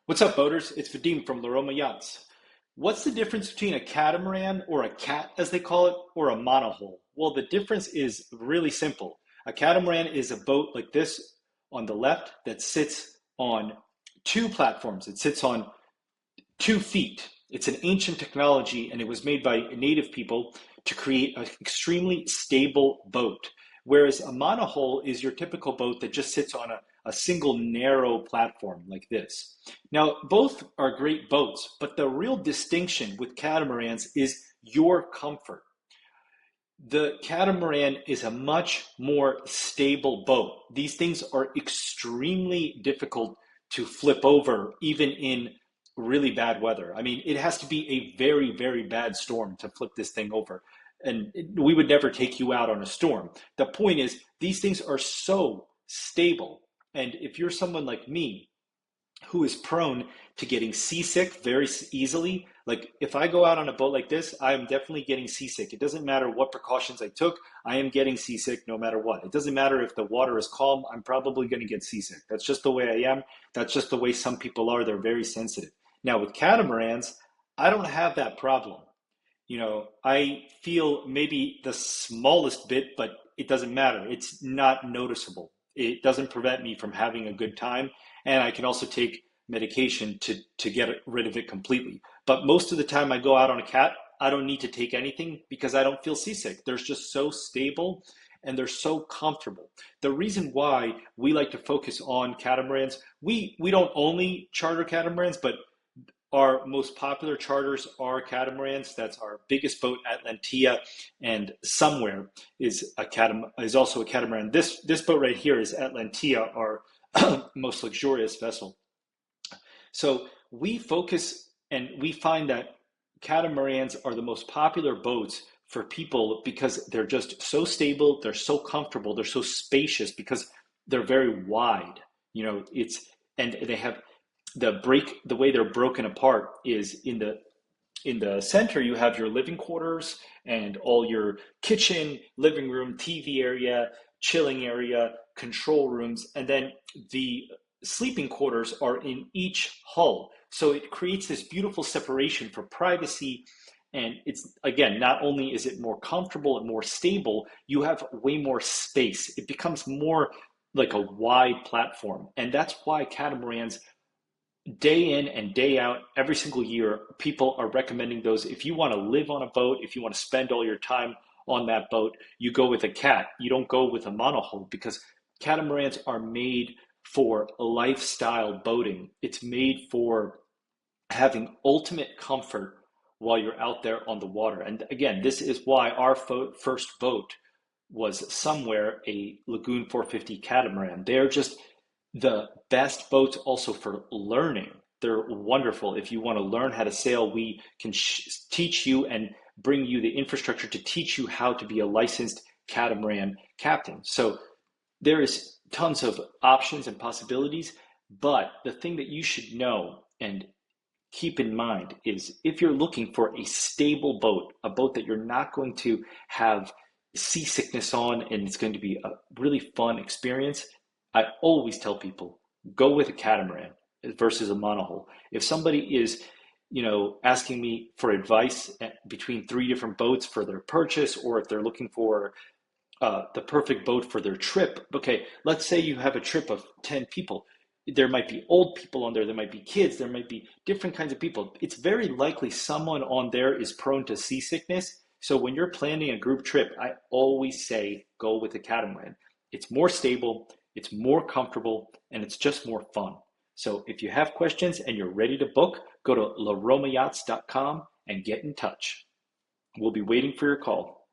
What's up, boaters? It's Vadim from LaRoma Yachts. What's the difference between a catamaran, or a cat as they call it, or a monohull? Well, the difference is really simple. A catamaran is a boat like this on the left that sits on two platforms. It sits on 2 feet. It's an ancient technology, and it was made by native people to create an extremely stable boat. Whereas a monohull is your typical boat that just sits on a single narrow platform like this. Now, both are great boats, but the real distinction with catamarans is your comfort. The catamaran is a much more stable boat. These things are extremely difficult to flip over, even in really bad weather. I mean, it has to be a very, very bad storm to flip this thing over. And we would never take you out on a storm. The point is, these things are so stable. And if you're someone like me who is prone to getting seasick very easily. Like if I go out on a boat like this, I am definitely getting seasick. It doesn't matter what precautions I took, I am getting seasick no matter what. It doesn't matter if the water is calm, I'm probably going to get seasick. That's just the way I am. That's just the way some people are. They're very sensitive. Now with catamarans, I don't have that problem. I feel maybe the smallest bit, but it doesn't matter. It's not noticeable. It doesn't prevent me from having a good time. And I can also take medication to get rid of it completely. But most of the time I go out on a cat, I don't need to take anything because I don't feel seasick. They're just so stable and they're so comfortable. The reason why we like to focus on catamarans, we don't only charter catamarans, but our most popular charters are catamarans. That's our biggest boat, Atlantia, and Somewhere is also a catamaran. This boat right here is Atlantia, our most luxurious vessel. So we focus and we find that catamarans are the most popular boats for people because they're just so stable, they're so comfortable, they're so spacious because they're very wide. And they have the way they're broken apart is in the center you have your living quarters and all your kitchen, living room, TV area, chilling area, control rooms, and then the sleeping quarters are in each hull. So it creates this beautiful separation for privacy. And it's, again, not only is it more comfortable and more stable, you have way more space. It becomes more like a wide platform. And that's why catamarans, day in and day out, every single year, people are recommending those. If you want to live on a boat, if you want to spend all your time on that boat, you go with a cat. You don't go with a monohull because catamarans are made for lifestyle boating. It's made for having ultimate comfort while you're out there on the water. And again, this is why our first boat was Somewhere, a Lagoon 450 catamaran. They're just the best boats also for learning. They're wonderful. If you want to learn how to sail, we can teach you and bring you the infrastructure to teach you how to be a licensed catamaran captain. So there is tons of options and possibilities, but the thing that you should know and keep in mind is if you're looking for a stable boat, a boat that you're not going to have seasickness on and it's going to be a really fun experience, I always tell people go with a catamaran versus a monohull. If somebody is, asking me for advice between 3 different boats for their purchase, or if they're looking for the perfect boat for their trip, okay, let's say you have a trip of 10 people. There might be old people on there, there might be kids, there might be different kinds of people. It's very likely someone on there is prone to seasickness. So when you're planning a group trip, I always say go with a catamaran. It's more stable, it's more comfortable, and it's just more fun. So if you have questions and you're ready to book, go to laromayachts.com and get in touch. We'll be waiting for your call.